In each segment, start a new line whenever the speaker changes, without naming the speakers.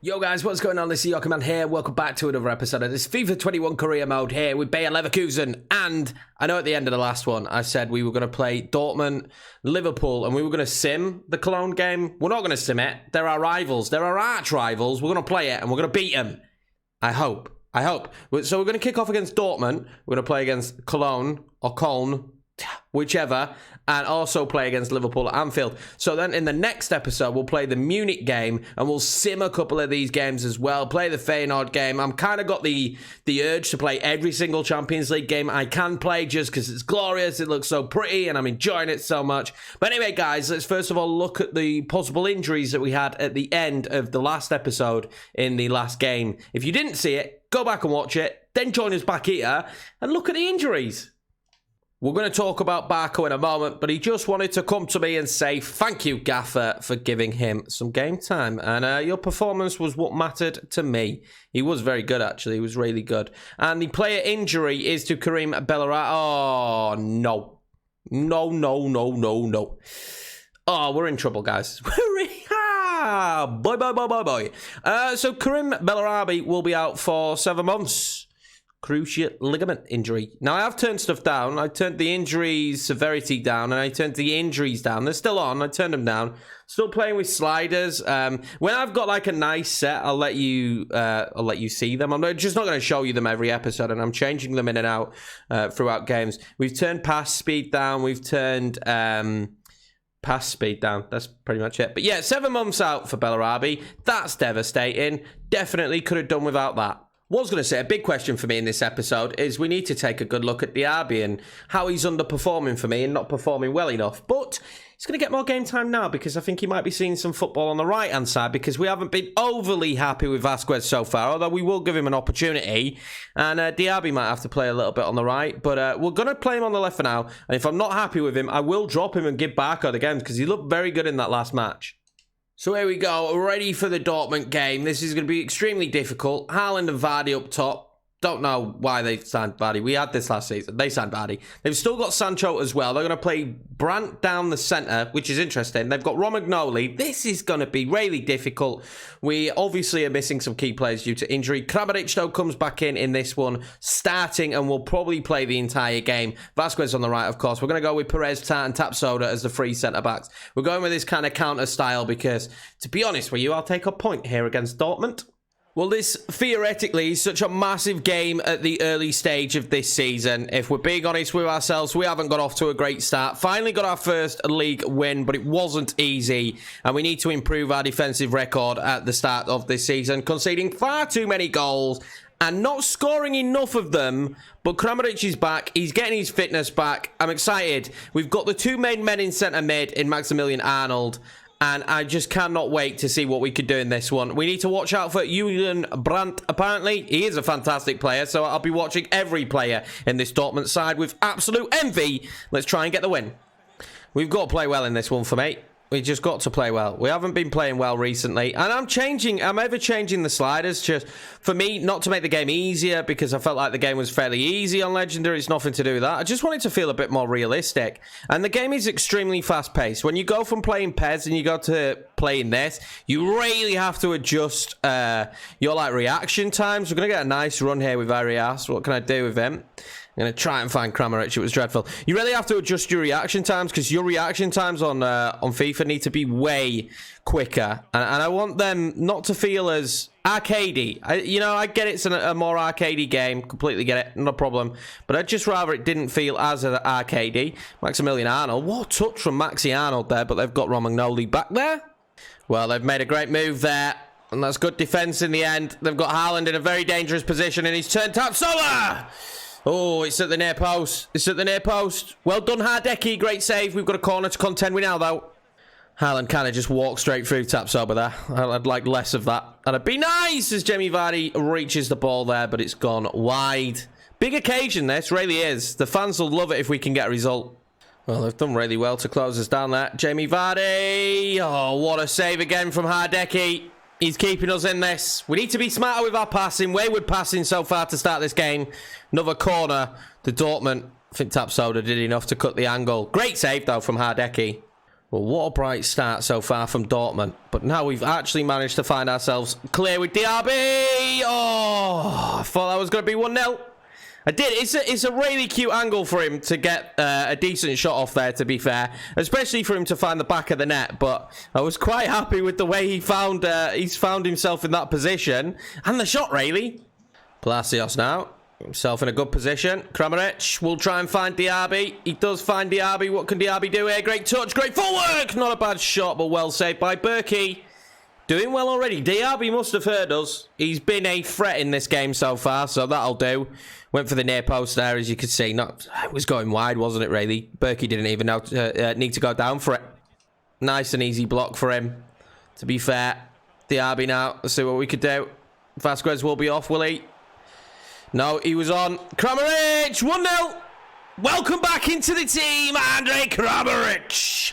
Yo guys, what's going on? This is Yokoman here. Welcome back to another episode of this FIFA 21 career mode here with Bayer Leverkusen. And I know at the end of the last one, I said we were going to play Dortmund, Liverpool, and we were going to sim the Cologne game. We're not going to sim it. They're our rivals. They're our arch rivals. We're going to play it and we're going to beat them. I hope. So we're going to kick off against Dortmund. We're going to play against Cologne or Köln, whichever, and also play against Liverpool at Anfield. So then in the next episode, we'll play the Munich game and we'll sim a couple of these games as well. Play the Feyenoord game. I'm kind of got the urge to play every single Champions League game I can play just because it's glorious. It looks so pretty and I'm enjoying it so much. But anyway, guys, let's first of all look at the possible injuries that we had at the end of the last episode in the last game. If you didn't see it, go back and watch it. Then join us back here and look at the injuries. We're going to talk about Barco in a moment, but he just wanted to come to me and say thank you, Gaffer, for giving him some game time. And your performance was what mattered to me. He was very good, actually. He was really good. And the player injury is to Karim Bellarabi. Oh, no. No. Oh, we're in trouble, guys. Boy. So Karim Bellarabi will be out for 7 months. Cruciate ligament injury. Now, I have turned stuff down. I turned the injury severity down, and I turned the injuries down. They're still on. I turned them down. Still playing with sliders. When I've got like a nice set, I'll let you see them. I'm just not going to show you them every episode, and I'm changing them in and out throughout games. We've turned pass speed down. We've turned pass speed down. That's pretty much it. But yeah, 7 months out for Bellarabi. That's devastating. Definitely could have done without that. Was going to say, a big question for me in this episode is we need to take a good look at Diaby and how he's underperforming for me and not performing well enough. But he's going to get more game time now because I think he might be seeing some football on the right-hand side because we haven't been overly happy with Vasquez so far, although we will give him an opportunity. And Diaby might have to play a little bit on the right, but we're going to play him on the left for now. And if I'm not happy with him, I will drop him and give Barco the games because he looked very good in that last match. So here we go, ready for the Dortmund game. This is going to be extremely difficult. Haaland and Vardy up top. Don't know why they signed Vardy. We had this last season. They signed Vardy. They've still got Sancho as well. They're going to play Brandt down the centre, which is interesting. They've got Romagnoli. This is going to be really difficult. We obviously are missing some key players due to injury. Kramaric, though, comes back in this one, starting, and will probably play the entire game. Vasquez on the right, of course. We're going to go with Perez, Tart, and Tapsoda as the free centre-backs. We're going with this kind of counter style because, to be honest with you, I'll take a point here against Dortmund. Well, this theoretically is such a massive game at the early stage of this season. If we're being honest with ourselves, we haven't got off to a great start. Finally got our first league win, but it wasn't easy. And we need to improve our defensive record at the start of this season, conceding far too many goals and not scoring enough of them. But Kramaric is back. He's getting his fitness back. I'm excited. We've got the two main men in centre mid in Maximilian Arnold. And I just cannot wait to see what we could do in this one. We need to watch out for Julian Brandt, apparently. He is a fantastic player, so I'll be watching every player in this Dortmund side with absolute envy. Let's try and get the win. We've got to play well in this one for me. We just got to play well. We haven't been playing well recently. And I'm ever changing the sliders just for me, not to make the game easier because I felt like the game was fairly easy on Legendary. It's nothing to do with that. I just wanted to feel a bit more realistic. And the game is extremely fast-paced. When you go from playing PES and you go to playing this, you really have to adjust your reaction times. We're going to get a nice run here with Arias. What can I do with him? I'm going to try and find Kramaric. It was dreadful. You really have to adjust your reaction times because your reaction times on FIFA need to be way quicker. And I want them not to feel as arcadey. I get it's a more arcadey game. Completely get it. No problem. But I'd just rather it didn't feel as arcadey. Maximilian Arnold. What a touch from Maxi Arnold there. But they've got Romagnoli back there. Well, they've made a great move there. And that's good defense in the end. They've got Haaland in a very dangerous position. And he's turned Tapsoda. Oh, it's at the near post. It's at the near post. Well done, Hardecki. Great save. We've got a corner to contend with now, though. Haaland kind of just walked straight through Tapsoba there. I'd like less of that. That'd be nice as Jamie Vardy reaches the ball there, but it's gone wide. Big occasion, this really is. The fans will love it if we can get a result. Well, they've done really well to close us down there. Jamie Vardy. Oh, what a save again from Hardecki. He's keeping us in this. We need to be smarter with our passing. Wayward passing so far to start this game. Another corner to Dortmund. I think Tapsoda did enough to cut the angle. Great save, though, from Hardecki. Well, what a bright start so far from Dortmund. But now we've actually managed to find ourselves clear with Diaby. Oh, I thought that was going to be 1-0. I did. It's a really cute angle for him to get a decent shot off there, to be fair. Especially for him to find the back of the net. But I was quite happy with the way he's found himself in that position. And the shot, really. Palacios now. Himself in a good position. Kramaric will try and find Diaby. He does find Diaby. What can Diaby do here? Great touch, great footwork. Not a bad shot, but well saved by Berkey. Doing well already. Diaby must have heard us. He's been a threat in this game so far, so that'll do. Went for the near post there, as you can see. It was going wide, wasn't it, really? Berkey didn't even need to go down for it. Nice and easy block for him, to be fair. Diaby now. Let's see what we could do. Vasquez will be off, will he? No, he was on. Kramaric, 1-0. Welcome back into the team, Andre Kramaric.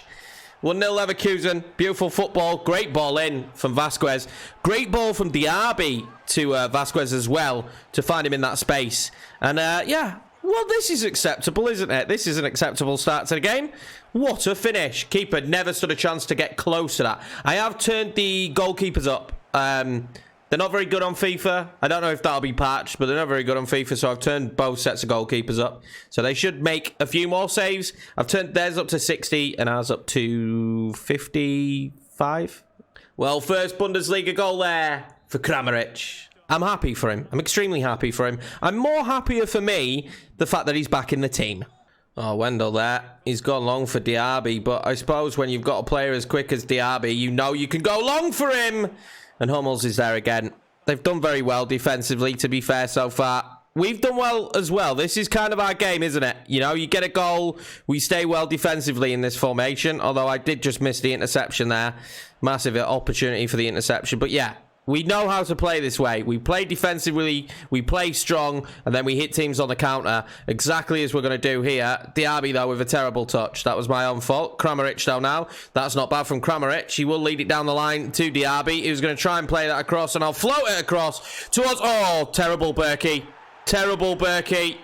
1-0 Leverkusen. Beautiful football. Great ball in from Vasquez. Great ball from Diaby to Vasquez as well to find him in that space. And yeah, well, this is acceptable, isn't it? This is an acceptable start to the game. What a finish. Keeper never stood a chance to get close to that. I have turned the goalkeepers up. They're not very good on FIFA. I don't know if that'll be patched, but they're not very good on FIFA, so I've turned both sets of goalkeepers up. So they should make a few more saves. I've turned theirs up to 60 and ours up to 55. Well, first Bundesliga goal there for Kramaric. I'm happy for him. I'm extremely happy for him. I'm more happier for me the fact that he's back in the team. Oh, Wendell there. He's gone long for Diaby, but I suppose when you've got a player as quick as Diaby, you know you can go long for him. And Hummels is there again. They've done very well defensively, to be fair, so far. We've done well as well. This is kind of our game, isn't it? You know, you get a goal. We stay well defensively in this formation. Although I did just miss the interception there. Massive opportunity for the interception. But yeah, we know how to play this way. We play defensively, we play strong, and then we hit teams on the counter, exactly as we're going to do here. Diaby, though, with a terrible touch. That was my own fault. Kramaric, though, now. That's not bad from Kramaric. He will lead it down the line to Diaby. He was going to try and play that across, and I'll float it across towards... Oh, terrible Berkey. Terrible Berkey.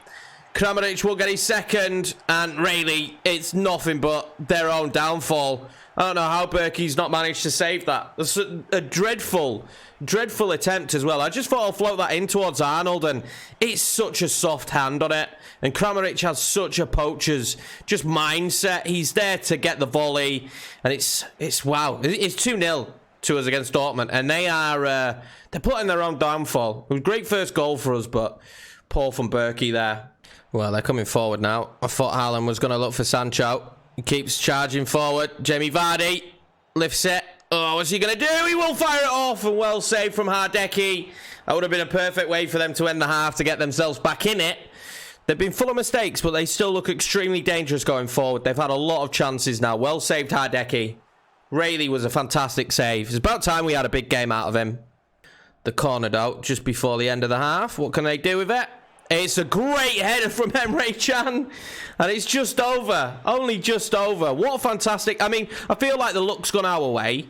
Kramaric will get his second, and really, it's nothing but their own downfall. I don't know how Berkey's not managed to save that. That's a dreadful attempt as well. I just thought I'll float that in towards Arnold, and it's such a soft hand on it. And Kramaric has such a poacher's just mindset. He's there to get the volley, and it's wow. It's 2-0 to us against Dortmund, and they're putting their own downfall. It was a great first goal for us, but poor from Berkey there. Well, they're coming forward now. I thought Haaland was going to look for Sancho. He keeps charging forward. Jamie Vardy lifts it. Oh, what's he going to do? He will fire it off, and well saved from Hardecki. That would have been a perfect way for them to end the half to get themselves back in it. They've been full of mistakes, but they still look extremely dangerous going forward. They've had a lot of chances now. Well saved, Hardecki. Rayleigh was a fantastic save. It's about time we had a big game out of him. The corner, though, just before the end of the half. What can they do with it? It's a great header from Emre Can, and it's just over. Only just over. What a fantastic... I mean, I feel like the luck's gone our way.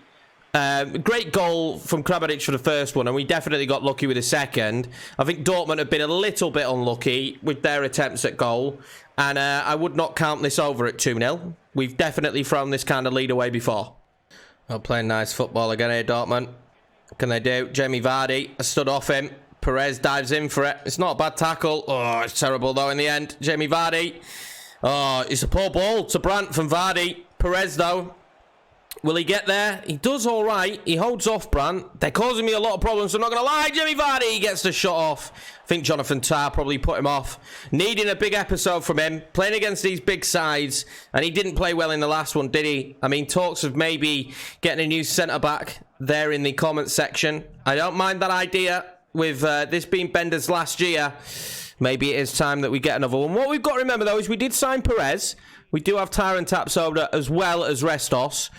Great goal from Kramaric for the first one, and we definitely got lucky with the second. I think Dortmund have been a little bit unlucky with their attempts at goal, and I would not count this over at 2-0. We've definitely thrown this kind of lead away before. Well, playing nice football again here, Dortmund. What can they do? Jamie Vardy stood off him. Perez dives in for it. It's not a bad tackle. Oh, it's terrible, though, in the end. Jamie Vardy. Oh, it's a poor ball to Brandt from Vardy. Perez, though. Will he get there? He does all right. He holds off Brandt. They're causing me a lot of problems, so I'm not going to lie. Jamie Vardy gets the shot off. I think Jonathan Tah probably put him off. Needing a big episode from him. Playing against these big sides. And he didn't play well in the last one, did he? I mean, talks of maybe getting a new centre-back there in the comments section. I don't mind that idea. With this being Bender's last year, maybe it is time that we get another one. What we've got to remember, though, is we did sign Perez. We do have Tyron Tapsoba as well as Restos.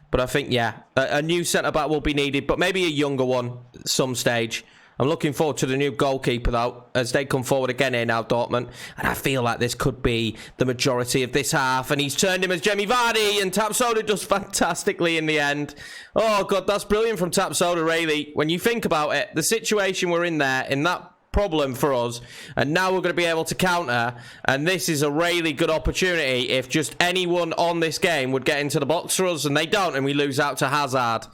But I think, yeah, a new centre-back will be needed, but maybe a younger one at some stage. I'm looking forward to the new goalkeeper, though, as they come forward again here now, Dortmund. And I feel like this could be the majority of this half. And he's turned him as Jamie Vardy, and Tapsoba does fantastically in the end. Oh, God, that's brilliant from Tapsoba, really. When you think about it, the situation we're in there, in that problem for us. And now we're going to be able to counter. And this is a really good opportunity if just anyone on this game would get into the box for us. And they don't, and we lose out to Hazard.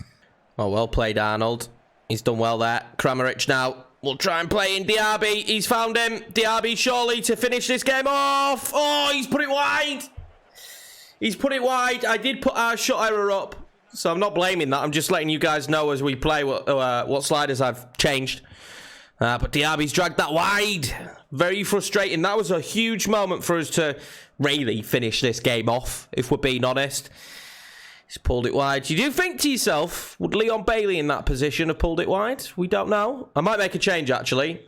Oh, well played, Arnold. He's done well there. Kramaric now. We'll try and play in Diaby. He's found him. Diaby surely to finish this game off. Oh, he's put it wide. He's put it wide. I did put our shot error up, so I'm not blaming that. I'm just letting you guys know as we play what sliders I've changed. But Diaby's dragged that wide. Very frustrating. That was a huge moment for us to really finish this game off, if we're being honest. He's pulled it wide. You do think to yourself, would Leon Bailey in that position have pulled it wide? We don't know. I might make a change, actually.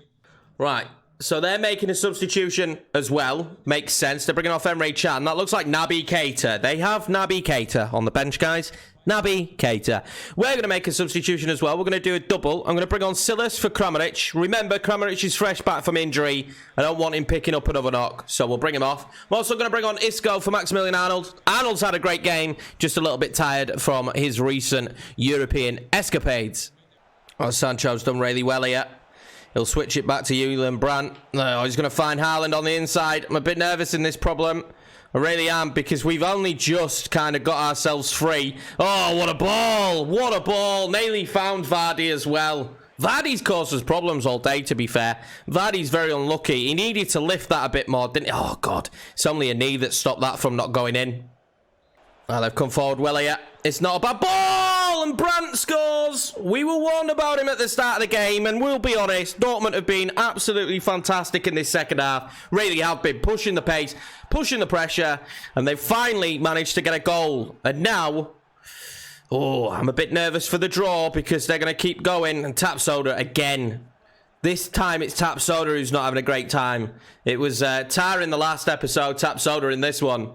Right. So they're making a substitution as well. Makes sense. They're bringing off Emre Can. That looks like Naby Keita. They have Naby Keita on the bench, guys. Naby Keita. We're going to make a substitution as well. We're going to do a double. I'm going to bring on Silas for Kramaric. Remember, Kramaric is fresh back from injury. I don't want him picking up another knock, so we'll bring him off. I'm also going to bring on Isco for Maximilian Arnold. Arnold's had a great game, just a little bit tired from his recent European escapades. Oh, Sancho's done really well here. He'll switch it back to Julian Brandt. Oh, he's going to find Haaland on the inside. I'm a bit nervous in this problem. I really am, because we've only just kind of got ourselves free. Oh, what a ball. What a ball. Nearly found Vardy as well. Vardy's caused us problems all day, to be fair. Vardy's very unlucky. He needed to lift that a bit more, didn't he? Oh, God. It's only a knee that stopped that from not going in. Oh, they've come forward well here. It's not a bad ball, and Brandt scores. We were warned about him at the start of the game, and we'll be honest, Dortmund have been absolutely fantastic in this second half. Really have been pushing the pace, pushing the pressure, and they've finally managed to get a goal. And now, oh, I'm a bit nervous for the draw, because they're going to keep going. And Tapsoda again. This time it's Tapsoda who's not having a great time. It was Tar in the last episode, Tapsoda in this one.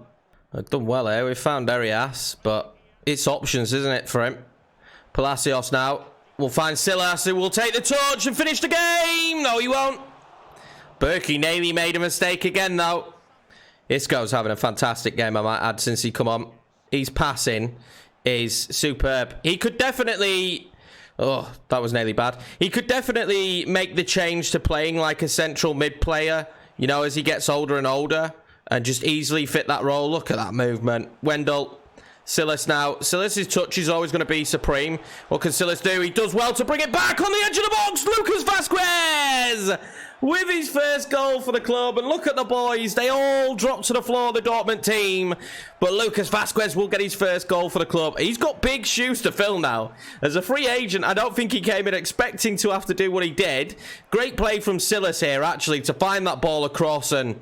I've done well here. We found Arias, but it's options, isn't it, for him? Palacios now. We'll find Silas, who will take the torch and finish the game. No, he won't. Berkey nearly made a mistake again, though. Isco's having a fantastic game, I might add, since he come on. His passing is superb. He could definitely... Oh, that was nearly bad. He could definitely make the change to playing like a central mid player, you know, as he gets older and older. And just easily fit that role. Look at that movement. Wendell. Silas now. Silas's touch is always going to be supreme. What can Silas do? He does well to bring it back on the edge of the box. Lucas Vazquez with his first goal for the club. And look at the boys. They all drop to the floor, the Dortmund team. But Lucas Vazquez will get his first goal for the club. He's got big shoes to fill now. As a free agent, I don't think he came in expecting to have to do what he did. Great play from Silas here, actually, to find that ball across, and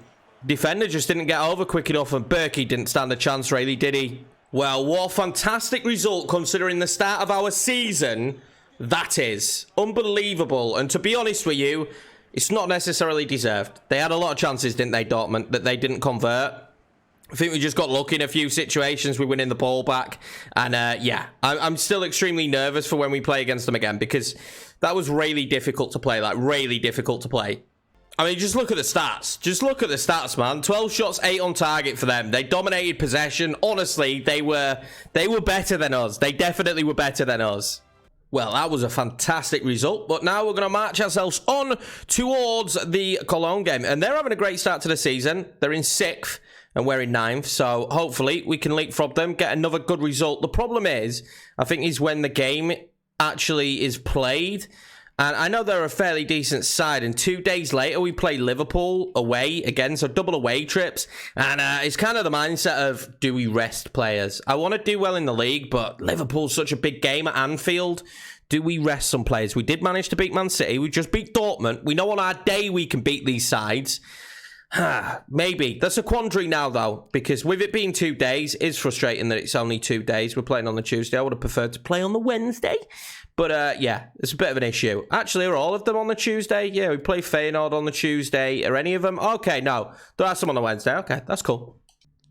defender just didn't get over quick enough, and Berkey didn't stand a chance, really, did he? Well, what a fantastic result considering the start of our season. That is unbelievable. And to be honest with you, it's not necessarily deserved. They had a lot of chances, didn't they, Dortmund, that they didn't convert. I think we just got lucky in a few situations. We winning the ball back. And yeah, I'm still extremely nervous for when we play against them again, because that was really difficult to play, like really difficult to play. I mean, just look at the stats. Just look at the stats, man. 12 shots, 8 on target for them. They dominated possession. Honestly, they were better than us. They definitely were better than us. Well, that was a fantastic result. But now we're going to march ourselves on towards the Cologne game. And they're having a great start to the season. They're in 6th and we're in 9th. So hopefully we can leapfrog them, get another good result. The problem is, I think, is when the game actually is played. And I know they're a fairly decent side. And 2 days later, we play Liverpool away again. So double away trips. And it's kind of the mindset of, do we rest players? I want to do well in the league, but Liverpool's such a big game at Anfield. Do we rest some players? We did manage to beat Man City. We just beat Dortmund. We know on our day we can beat these sides. Maybe. That's a quandary now, though. Because with it being 2 days, it's frustrating that it's only 2 days. We're playing on the Tuesday. I would have preferred to play on the Wednesday. But yeah, it's a bit of an issue. Actually, are all of them on the Tuesday? Yeah, we play Feyenoord on the Tuesday. Are any of them? Okay, no. There are some on the Wednesday. Okay, that's cool.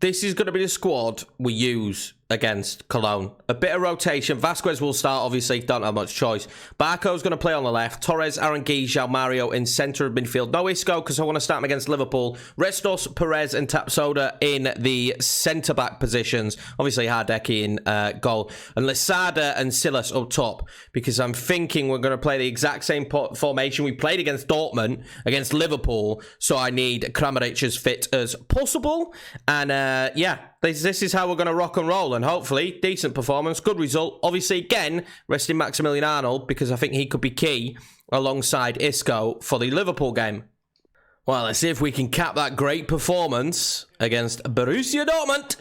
This is going to be the squad we use against Cologne. A bit of rotation. Vasquez will start, obviously. Don't have much choice. Barco's going to play on the left. Torres, Aranguiz, João Mario in centre of midfield. No Isco, because I want to start him against Liverpool. Restos, Perez and Tapsoba in the centre-back positions. Obviously, Hardecki in goal. And Losada and Silas up top, because I'm thinking we're going to play the exact same formation we played against Dortmund, against Liverpool. So I need Kramaric as fit as possible. And yeah, this is how we're going to rock and roll, and hopefully decent performance, good result. Obviously, again, resting Maximilian Arnold, because I think he could be key alongside Isco for the Liverpool game. Well, let's see if we can cap that great performance against Borussia Dortmund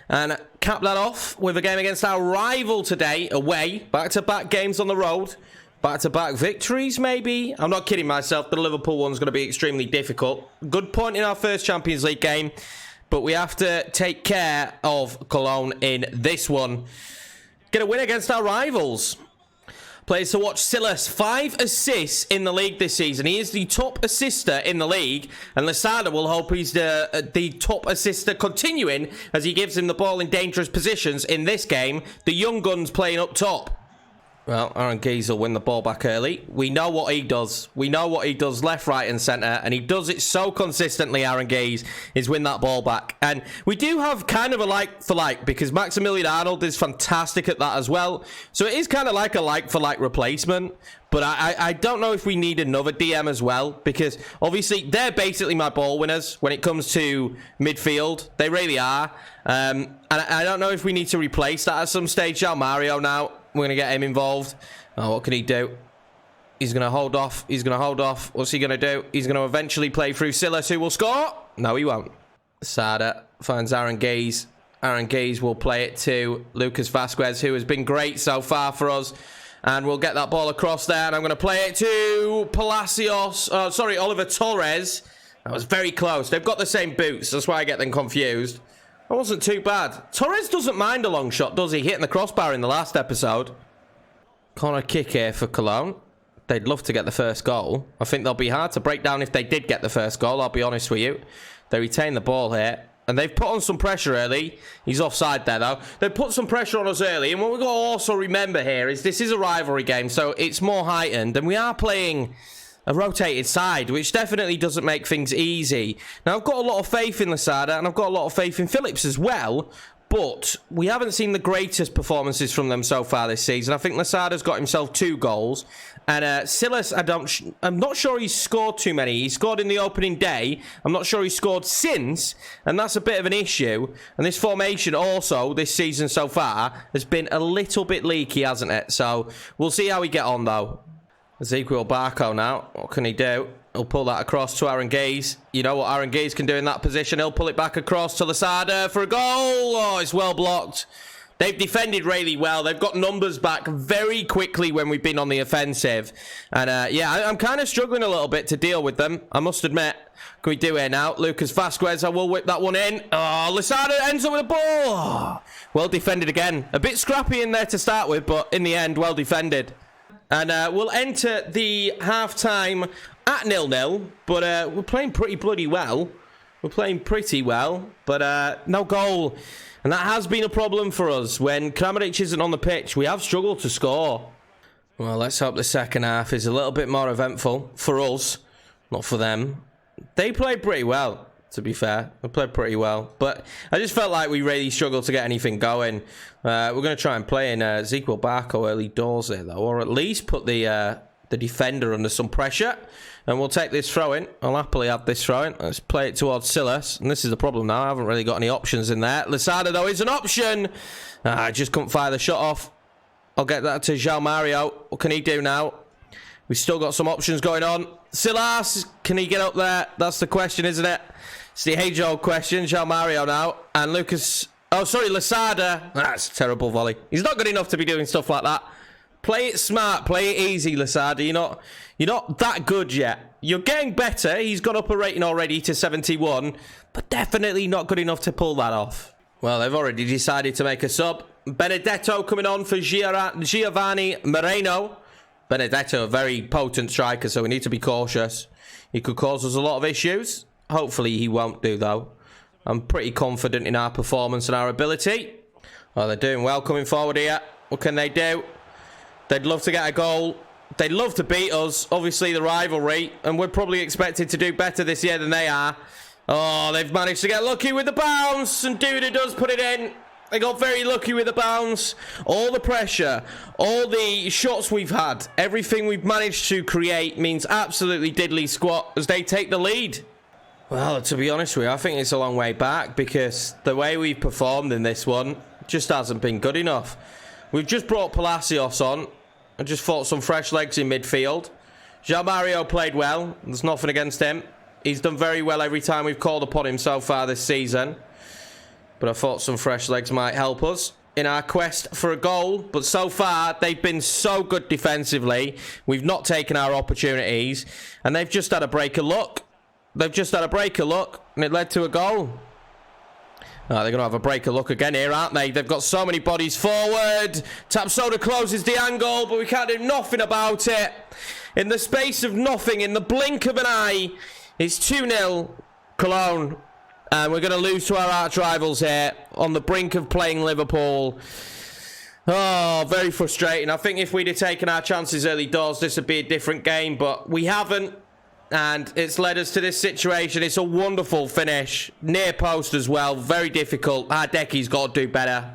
and cap that off with a game against our rival today, away. Back-to-back games on the road. Back-to-back victories, maybe? I'm not kidding myself. The Liverpool one's going to be extremely difficult. Good point in our first Champions League game. But we have to take care of Cologne in this one. Get a win against our rivals. Players to watch: Silas, 5 assists in the league this season. He is the top assister in the league. And Losada will hope he's the top assister continuing, as he gives him the ball in dangerous positions in this game. The young guns playing up top. Well, Aranguiz will win the ball back early. We know what he does. We know what he does left, right and centre. And he does it so consistently, Aranguiz, is win that ball back. And we do have kind of a like for like, because Maximilian Arnold is fantastic at that as well. So it is kind of like a like for like replacement. But I don't know if we need another DM as well, because obviously they're basically my ball winners when it comes to midfield. They really are. And I don't know if we need to replace that at some stage. João Mario now. We're going to get him involved. Oh, what can he do? He's going to hold off. He's going to hold off. What's he going to do? He's going to eventually play through Silas, who will score. No, he won't. Sada finds Aranguiz. Aranguiz will play it to Lucas Vasquez, who has been great so far for us. And we'll get that ball across there. And I'm going to play it to Oliver Torres. That was very close. They've got the same boots. That's why I get them confused. That wasn't too bad. Torres doesn't mind a long shot, does he? Hitting the crossbar in the last episode. Corner kick here for Cologne. They'd love to get the first goal. I think they'll be hard to break down if they did get the first goal, I'll be honest with you. They retain the ball here. And they've put on some pressure early. He's offside there, though. They've put some pressure on us early. And what we've got to also remember here is this is a rivalry game, so it's more heightened. And we are playing a rotated side, which definitely doesn't make things easy. Now, I've got a lot of faith in Losada, and I've got a lot of faith in Phillips as well, but we haven't seen the greatest performances from them so far this season. I think Losada's got himself 2 goals, and Silas, I'm not sure he's scored too many. He scored in the opening day. I'm not sure he's scored since, and that's a bit of an issue. And this formation also, this season so far, has been a little bit leaky, hasn't it? So, we'll see how we get on, though. Ezequiel Barco now. What can he do? He'll pull that across to Aranguiz. You know what Aranguiz can do in that position. He'll pull it back across to Losada for a goal. Oh, it's well blocked. They've defended really well. They've got numbers back very quickly when we've been on the offensive. And yeah, I'm kind of struggling a little bit to deal with them, I must admit. What can we do here now? Lucas Vasquez, I will whip that one in. Oh, Losada ends up with a ball. Oh, well defended again. A bit scrappy in there to start with, but in the end, well defended. And we'll enter the half-time at 0-0, but we're playing pretty bloody well. We're playing pretty well, but no goal. And that has been a problem for us. When Kramaric isn't on the pitch, we have struggled to score. Well, let's hope the second half is a little bit more eventful for us, not for them. They played pretty well, to be fair. They played pretty well. But I just felt like we really struggled to get anything going. We're going to try and play in Ezequiel Barco early doors there, though. Or at least put the defender under some pressure. And we'll take this throw-in. I'll happily have this throw-in. Let's play it towards Silas. And this is the problem now. I haven't really got any options in there. Losada, though, is an option. I just couldn't fire the shot off. I'll get that to João Mario. What can he do now? We've still got some options going on. Silas, can he get up there? That's the question, isn't it? It's the age-old question. João Mario now. And Lucas... Oh, sorry, Losada. That's a terrible volley. He's not good enough to be doing stuff like that. Play it smart. Play it easy, Losada. You're not that good yet. You're getting better. He's got up a rating already to 71. But definitely not good enough to pull that off. Well, they've already decided to make a sub. Benedetto coming on for Giovanni Moreno. Benedetto, a very potent striker, so we need to be cautious. He could cause us a lot of issues. Hopefully he won't do, though. I'm pretty confident in our performance and our ability. Oh, they're doing well coming forward here. What can they do? They'd love to get a goal. They'd love to beat us. Obviously, the rivalry. And we're probably expected to do better this year than they are. Oh, they've managed to get lucky with the bounce. And Duda does put it in. They got very lucky with the bounce. All the pressure, all the shots we've had, everything we've managed to create means absolutely diddly squat as they take the lead. Well, to be honest with you, I think it's a long way back because the way we've performed in this one just hasn't been good enough. We've just brought Palacios on and just fought some fresh legs in midfield. João Mario played well. There's nothing against him. He's done very well every time we've called upon him so far this season. But I thought some fresh legs might help us in our quest for a goal. But so far, they've been so good defensively. We've not taken our opportunities. And they've just had a break of luck. They've just had a break of luck. And it led to a goal. Oh, they're going to have a break of luck again here, aren't they? They've got so many bodies forward. Tapsoda closes the angle, but we can't do nothing about it. In the space of nothing, in the blink of an eye, it's 2-0 Cologne. And we're going to lose to our arch rivals here on the brink of playing Liverpool. Oh, very frustrating. I think if we'd have taken our chances early doors, this would be a different game. But we haven't. And it's led us to this situation. It's a wonderful finish. Near post as well. Very difficult. Hardeki's got to do better.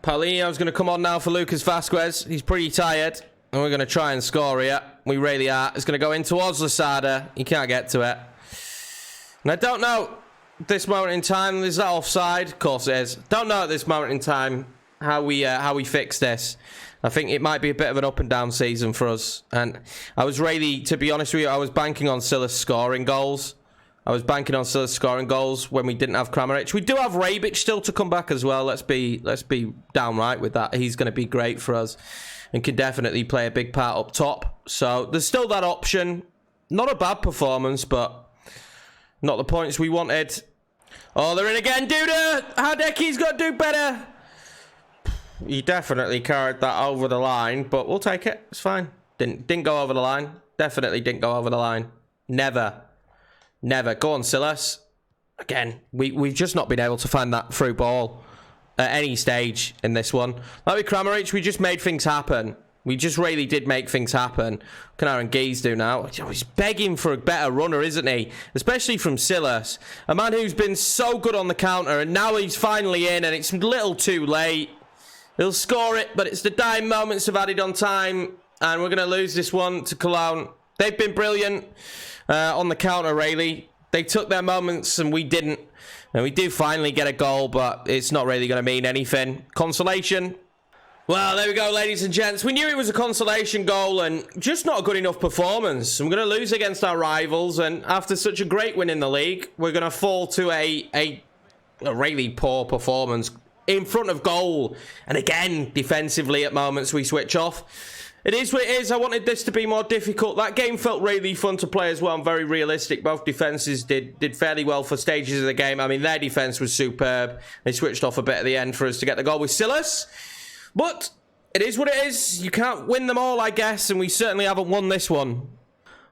Paulinho's going to come on now for Lucas Vasquez. He's pretty tired. And we're going to try and score here. We really are. It's going to go in towards Lasada. He can't get to it. And I don't know at this moment in time. Is that offside? Of course it is. Don't know at this moment in time how we fix this. I think it might be a bit of an up and down season for us. And I was really, to be honest with you, I was banking on Silas scoring goals. I was banking on Silas scoring goals when we didn't have Kramaric. We do have Rebic still to come back as well. Let's be downright with that. He's going to be great for us and can definitely play a big part up top. So there's still that option. Not a bad performance, but not the points we wanted. Oh, they're in again, Duda! Hardeki's got to do better. He definitely carried that over the line, but we'll take it. It's fine. Didn't go over the line. Definitely didn't go over the line. Never. Go on, Silas. Again, we've just not been able to find that through ball at any stage in this one. Like with Kramaric, we just made things happen. We just really did make things happen. What can Aaron Geese do now? He's begging for a better runner, isn't he? Especially from Silas. A man who's been so good on the counter, and now he's finally in, and it's a little too late. He'll score it, but it's the dying moments of added on time. And we're going to lose this one to Cologne. They've been brilliant on the counter, really. They took their moments and we didn't. And we do finally get a goal, but it's not really going to mean anything. Consolation. Well, there we go, ladies and gents. We knew it was a consolation goal and just not a good enough performance. I'm going to lose against our rivals. And after such a great win in the league, we're going to fall to a really poor performance in front of goal. And again, defensively at moments we switch off. It is what it is. I wanted this to be more difficult. That game felt really fun to play as well and very realistic. Both defenses did fairly well for stages of the game. I mean, their defense was superb. They switched off a bit at the end for us to get the goal with Silas. But it is what it is. You can't win them all, I guess. And we certainly haven't won this one.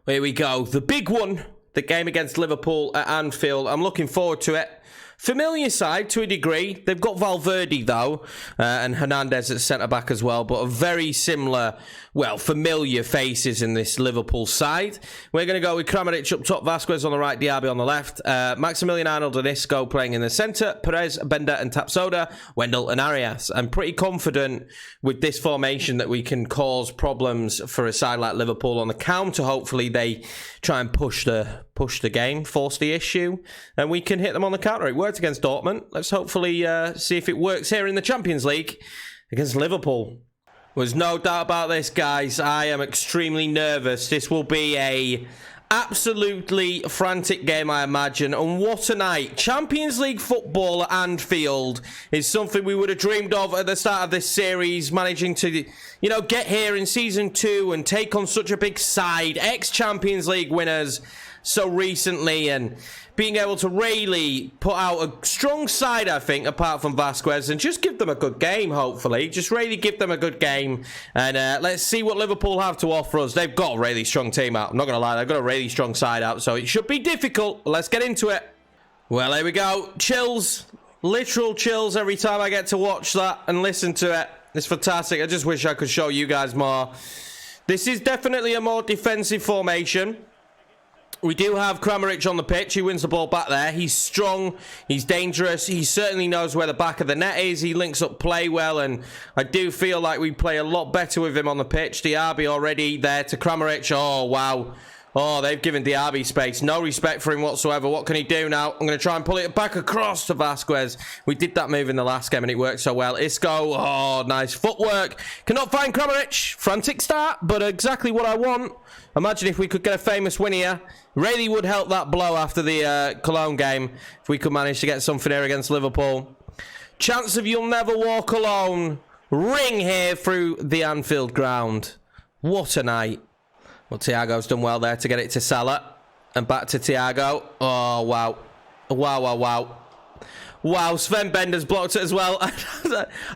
Here we go. The big one. The game against Liverpool at Anfield. I'm looking forward to it. Familiar side to a degree. They've got Valverde though, and Hernandez at centre-back as well, but a very similar, well, familiar faces in this Liverpool side. We're going to go with Kramaric up top, Vasquez on the right, Diaby on the left, Maximilian Arnold and Isco playing in the centre, Perez, Bender and Tapsoda, Wendell and Arias. I'm pretty confident with this formation that we can cause problems for a side like Liverpool on the counter. Hopefully they try and push the game, force the issue, and we can hit them on the counter. It worked against Dortmund. Let's hopefully see if it works here in the Champions League against Liverpool. There's no doubt about this, guys. I am extremely nervous. This will be a absolutely frantic game, I imagine. And what a night. Champions League football at Anfield is something we would have dreamed of at the start of this series, managing to, you know, get here in Season 2 and take on such a big side. Ex-Champions League winners so recently, and being able to really put out a strong side, I think, apart from Vasquez, and just give them a good game, hopefully. Just really give them a good game, and let's see what Liverpool have to offer us. They've got a really strong team out. I'm not going to lie, they've got a really strong side out, so it should be difficult. Let's get into it. Well, here we go. Chills. Literal chills every time I get to watch that and listen to it. It's fantastic. I just wish I could show you guys more. This is definitely a more defensive formation. We do have Kramaric on the pitch. He wins the ball back there. He's strong. He's dangerous. He certainly knows where the back of the net is. He links up play well, and I do feel like we play a lot better with him on the pitch. Diaby already there to Kramaric. Oh, wow. Oh, they've given Diaby space. No respect for him whatsoever. What can he do now? I'm going to try and pull it back across to Vasquez. We did that move in the last game, and it worked so well. Isco. Oh, nice footwork. Cannot find Kramaric. Frantic start, but exactly what I want. Imagine if we could get a famous win here. Really would help that blow after the Cologne game if we could manage to get something here against Liverpool. Chance of you'll never walk alone. Ring here through the Anfield ground. What a night. Well, Thiago's done well there to get it to Salah. And back to Thiago. Oh, wow. Wow, wow, wow. Wow, Sven Bender's blocked it as well. I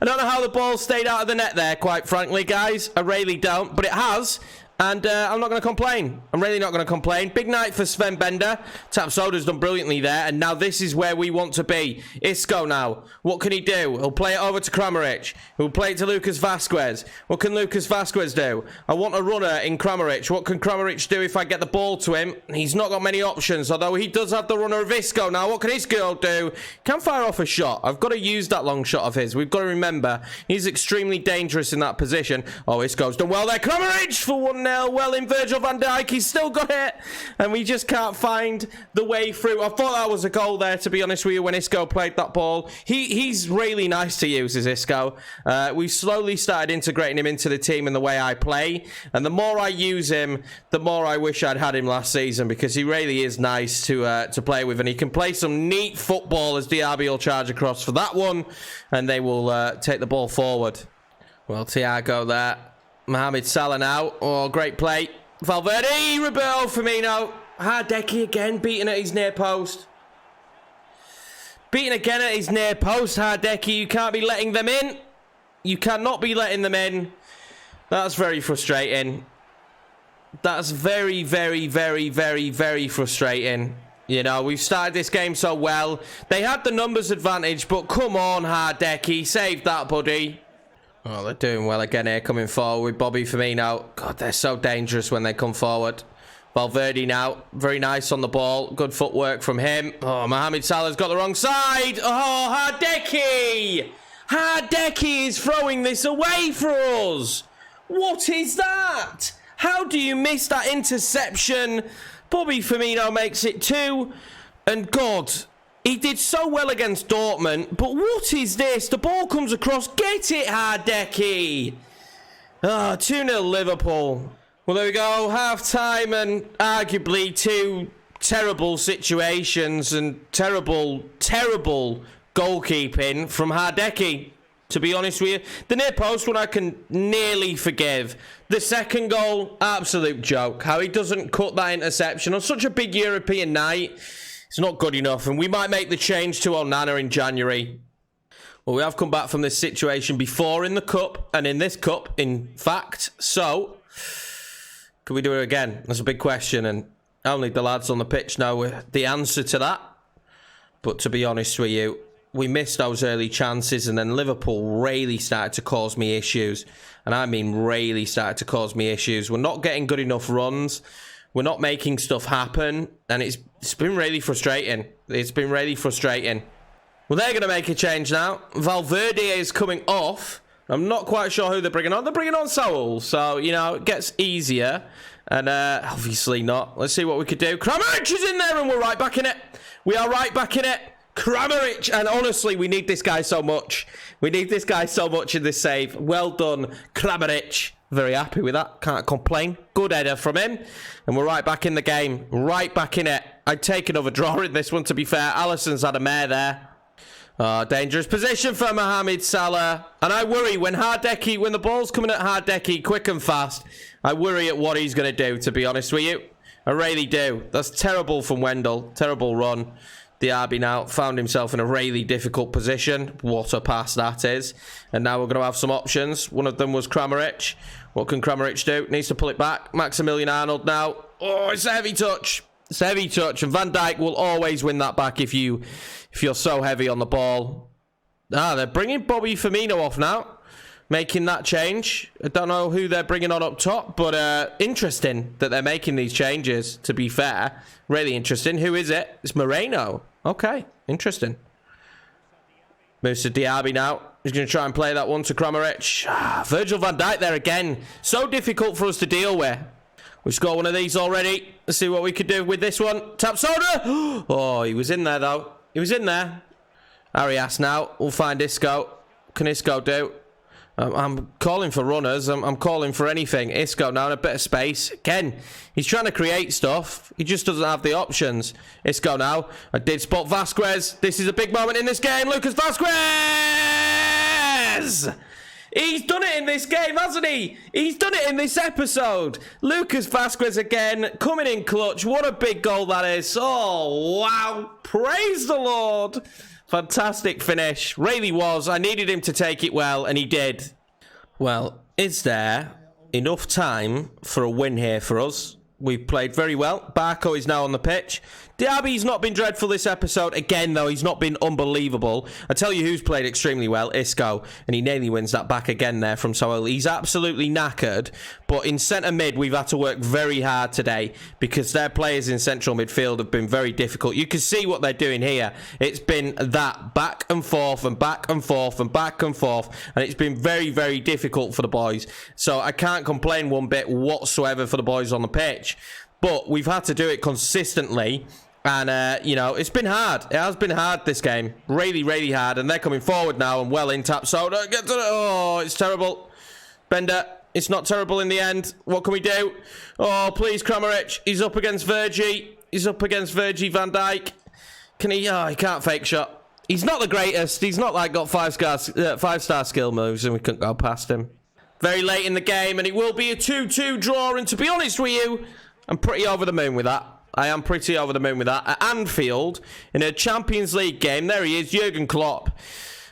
don't know how the ball stayed out of the net there, quite frankly, guys. I really don't, but it has. And I'm not going to complain. I'm really not going to complain. Big night for Sven Bender. Tapsoda's done brilliantly there. And now this is where we want to be. Isco now. What can he do? He'll play it over to Kramaric. He'll play it to Lucas Vasquez. What can Lucas Vasquez do? I want a runner in Kramaric. What can Kramaric do if I get the ball to him? He's not got many options. Although he does have the runner of Isco now. What can Isco do? Can fire off a shot. I've got to use that long shot of his. We've got to remember. He's extremely dangerous in that position. Oh, Isco's done well there. Kramaric for 1-0. Well in Virgil van Dijk. He's still got it. And we just can't find the way through. I thought that was a goal there, to be honest with you, when Isco played that ball. He's really nice to use, is Isco. We've slowly started integrating him into the team and the way I play. And the more I use him, the more I wish I'd had him last season, because he really is nice to play with. And he can play some neat football as Diaby will charge across for that one. And they will take the ball forward. Well, Thiago there. Mohamed Salah now. Oh, great play. Valverde, Roberto Firmino. Hardecki again, beating at his near post. Beating again at his near post, Hardecki. You can't be letting them in. You cannot be letting them in. That's very frustrating. That's very, very, very, very, very frustrating. You know, we've started this game so well. They had the numbers advantage, but come on, Hardecki. Save that, buddy. Oh, they're doing well again here, coming forward with Bobby Firmino. God, they're so dangerous when they come forward. Valverde now, very nice on the ball. Good footwork from him. Oh, Mohamed Salah's got the wrong side. Oh, Hardecki! Hardecki is throwing this away for us. What is that? How do you miss that interception? Bobby Firmino makes it 2. And God, he did so well against Dortmund, but what is this? The ball comes across. Get it, Hardecki. 2-0 Liverpool. Well, there we go. Half-time and arguably 2 terrible situations and terrible, terrible goalkeeping from Hardecki. To be honest with you, the near post one I can nearly forgive. The second goal, absolute joke. How he doesn't cut that interception on such a big European night. It's not good enough, and we might make the change to Onana in January. Well, we have come back from this situation before in the Cup, and in this Cup, in fact. So, can we do it again? That's a big question, and only the lads on the pitch know the answer to that. But to be honest with you, we missed those early chances, and then Liverpool really started to cause me issues. And I mean really started to cause me issues. We're not getting good enough runs. We're not making stuff happen, and it's been really frustrating. It's been really frustrating. Well, they're going to make a change now. Valverde is coming off. I'm not quite sure who they're bringing on. They're bringing on Saul, so, you know, it gets easier. And obviously not. Let's see what we could do. Kramaric is in there, and we're right back in it. We are right back in it. Kramaric, and honestly, we need this guy so much. We need this guy so much in this save. Well done, Kramaric. Very happy with that. Can't complain. Good header from him. And we're right back in the game. Right back in it. I'd take another draw in this one, to be fair. Alisson's had a mare there. Oh, dangerous position for Mohamed Salah. And I worry when the ball's coming at Hardecki quick and fast, I worry at what he's going to do, to be honest with you. I really do. That's terrible from Wendell. Terrible run. Diaby now found himself in a really difficult position. What a pass that is. And now we're going to have some options. One of them was Kramaric. What can Kramaric do? Needs to pull it back. Maximilian Arnold now. Oh, it's a heavy touch. It's a heavy touch, and Van Dijk will always win that back if you're so heavy on the ball. They're bringing Bobby Firmino off now, making that change. I don't know who they're bringing on up top, but interesting that they're making these changes, to be fair. Really interesting. Who is it? It's Moreno. Okay, interesting. Moves to Diaby now. He's going to try and play that one to Kramaric. Virgil van Dijk there again. So difficult for us to deal with. We've scored one of these already. Let's see what we could do with this one. Tap soda. Oh, he was in there, though. He was in there. Arias now. We'll find Isco. Can Isco do? I'm calling for runners. I'm calling for anything. Isco now in a bit of space. Again, he's trying to create stuff. He just doesn't have the options. Isco now. I did spot Vasquez. This is a big moment in this game. Lucas Vasquez! He's done it in this game, hasn't he? He's done it in this episode. Lucas Vasquez again, coming in clutch. What a big goal that is. Oh, wow. Praise the Lord. Fantastic finish. Really was. I needed him to take it well, and he did. Well, is there enough time for a win here for us? We've played very well. Barco is now on the pitch. Diaby's not been dreadful this episode. Again, though, he's not been unbelievable. I tell you who's played extremely well, Isco. And he nearly wins that back again there from Soel. He's absolutely knackered. But in centre mid, we've had to work very hard today because their players in central midfield have been very difficult. You can see what they're doing here. It's been that back and forth and back and forth and back and forth. And it's been very, very difficult for the boys. So I can't complain one bit whatsoever for the boys on the pitch. But we've had to do it consistently. And, you know, it's been hard. It has been hard, this game. Really, really hard. And they're coming forward now and well in. Tap soda. Get to oh, it's terrible. Bender. It's not terrible in the end. What can we do? Oh, please, Kramaric. He's up against Virgie. He's up against Virgie van Dijk. Can he? Oh, he can't fake shot. He's not the greatest. He's not like got five-star skill moves and we couldn't go past him. Very late in the game and it will be a 2-2 draw. And to be honest with you, I'm pretty over the moon with that. I am pretty over the moon with that. At Anfield, in a Champions League game, there he is, Jurgen Klopp.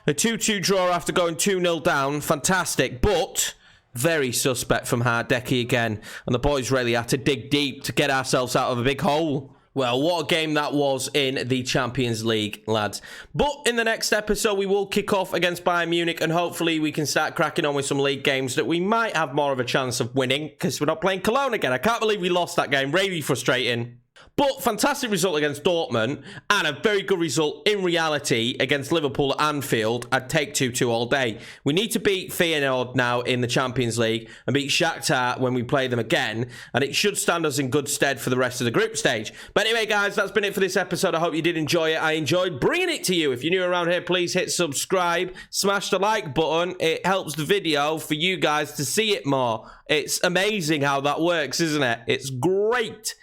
A 2-2 draw after going 2-0 down. Fantastic, but very suspect from Hardecki again. And the boys really had to dig deep to get ourselves out of a big hole. Well, what a game that was in the Champions League, lads. But in the next episode, we will kick off against Bayern Munich, and hopefully we can start cracking on with some league games that we might have more of a chance of winning, because we're not playing Cologne again. I can't believe we lost that game. Really frustrating. But fantastic result against Dortmund, and a very good result in reality against Liverpool at Anfield. I'd take 2-2 all day. We need to beat Feyenoord now in the Champions League and beat Shakhtar when we play them again, and it should stand us in good stead for the rest of the group stage. But anyway, guys, that's been it for this episode. I hope you did enjoy it. I enjoyed bringing it to you. If you're new around here, please hit subscribe, smash the like button. It helps the video for you guys to see it more. It's amazing how that works, isn't it? It's great.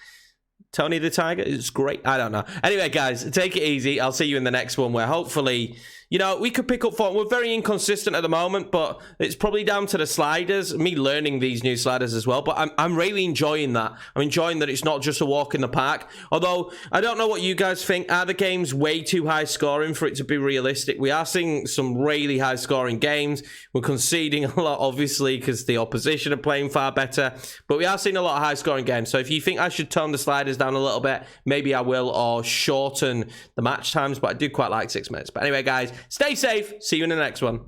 Tony the Tiger, it's great. I don't know. Anyway, guys, take it easy. I'll see you in the next one where hopefully, you know, we could pick up form. We're very inconsistent at the moment, but it's probably down to the sliders, me learning these new sliders as well. But I'm really enjoying that. I'm enjoying that it's not just a walk in the park. Although, I don't know what you guys think. Are the games way too high scoring for it to be realistic? We are seeing some really high scoring games. We're conceding a lot, obviously, because the opposition are playing far better. But we are seeing a lot of high scoring games. So if you think I should tone the sliders down a little bit, maybe I will, or shorten the match times. But I do quite like 6 minutes. But anyway, guys, stay safe. See you in the next one.